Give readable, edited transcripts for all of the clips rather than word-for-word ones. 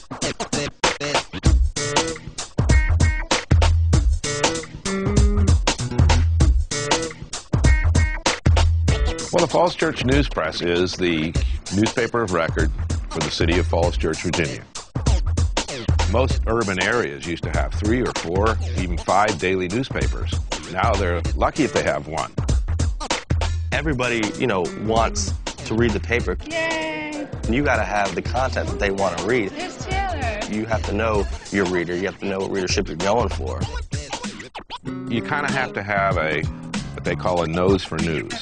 Well, the Falls Church News Press is the newspaper of record for the city of Falls Church, Virginia. Most urban areas used to have 3 or 4, even 5 daily newspapers. Now they're lucky if they have one. Everybody, wants to read the paper. Yay! You got to have the content that they want to read. There's Taylor. You have to know your reader. You have to know what readership you're going for. You kind of have to have what they call a nose for news.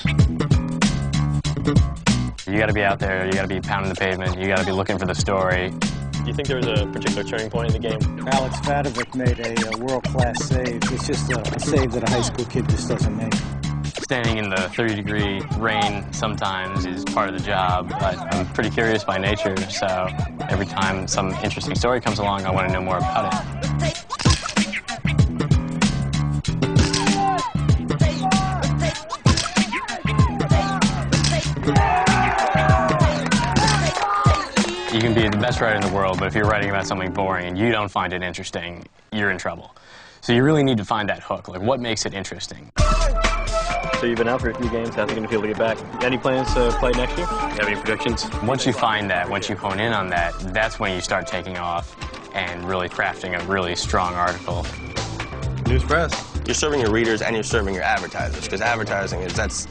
You got to be out there, you got to be pounding the pavement, you got to be looking for the story. Do you think there was a particular turning point in the game? Alex Vadovic made a world-class save. It's just a save that a high school kid just doesn't make. Standing in the 30-degree rain sometimes is part of the job, but I'm pretty curious by nature, so every time some interesting story comes along, I want to know more about it. You can be the best writer in the world, but if you're writing about something boring and you don't find it interesting, you're in trouble. So you really need to find that hook, like what makes it interesting. So you've been out for a few games, how's it going to feel to get back? Any plans to play next year? Do you have any predictions? Once you find that, once you hone in on that, that's when you start taking off and really crafting a really strong article. News Press. You're serving your readers and you're serving your advertisers, because advertising is that's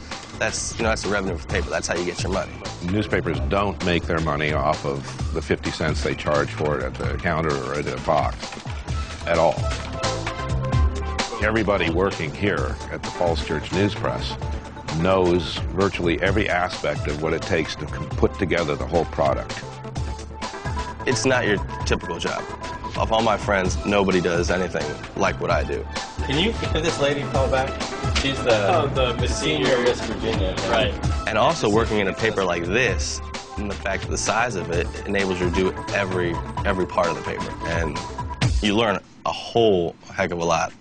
the revenue for paper. That's how you get your money. Newspapers don't make their money off of the 50 cents they charge for it at the counter or at a box at all. Everybody working here at the Falls Church News Press knows virtually every aspect of what it takes to put together the whole product. It's not your typical job. Of all my friends, nobody does anything like what I do. Can this lady call back? She's the senior Miss Virginia. Right. And also working in a paper like this, and the fact that the size of it enables you to do every part of the paper. And you learn a whole heck of a lot.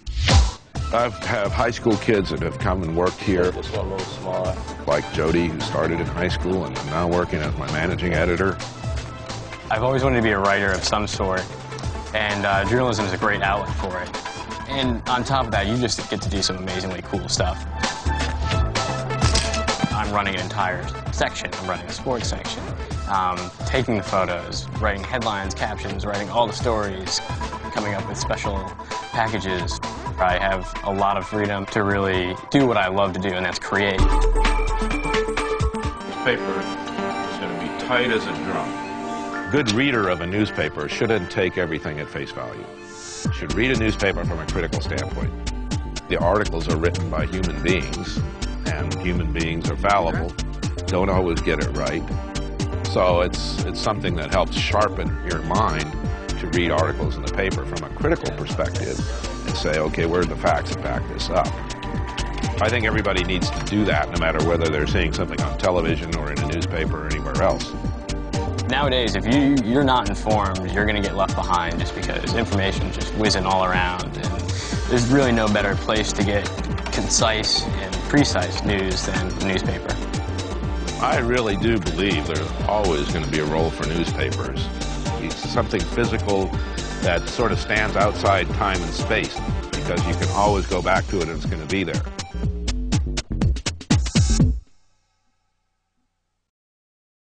I have high school kids that have come and worked here. This one a little smaller. Like Jody, who started in high school and I'm now working as my managing editor. I've always wanted to be a writer of some sort, and journalism is a great outlet for it. And on top of that, you just get to do some amazingly cool stuff. I'm running an entire section. I'm running a sports section, taking the photos, writing headlines, captions, writing all the stories, coming up with special packages. I have a lot of freedom to really do what I love to do, and that's create. The paper is going to be tight as a drum. A good reader of a newspaper shouldn't take everything at face value. Should read a newspaper from a critical standpoint. The articles are written by human beings, and human beings are fallible, don't always get it right. So it's something that helps sharpen your mind to read articles in the paper from a critical perspective and say, okay, where are the facts that back this up? I think everybody needs to do that, no matter whether they're seeing something on television or in a newspaper or anywhere else. Nowadays, if you're not informed, you're going to get left behind just because information is just whizzing all around. And there's really no better place to get concise and precise news than the newspaper. I really do believe there's always going to be a role for newspapers. It's something physical that sort of stands outside time and space because you can always go back to it and it's going to be there.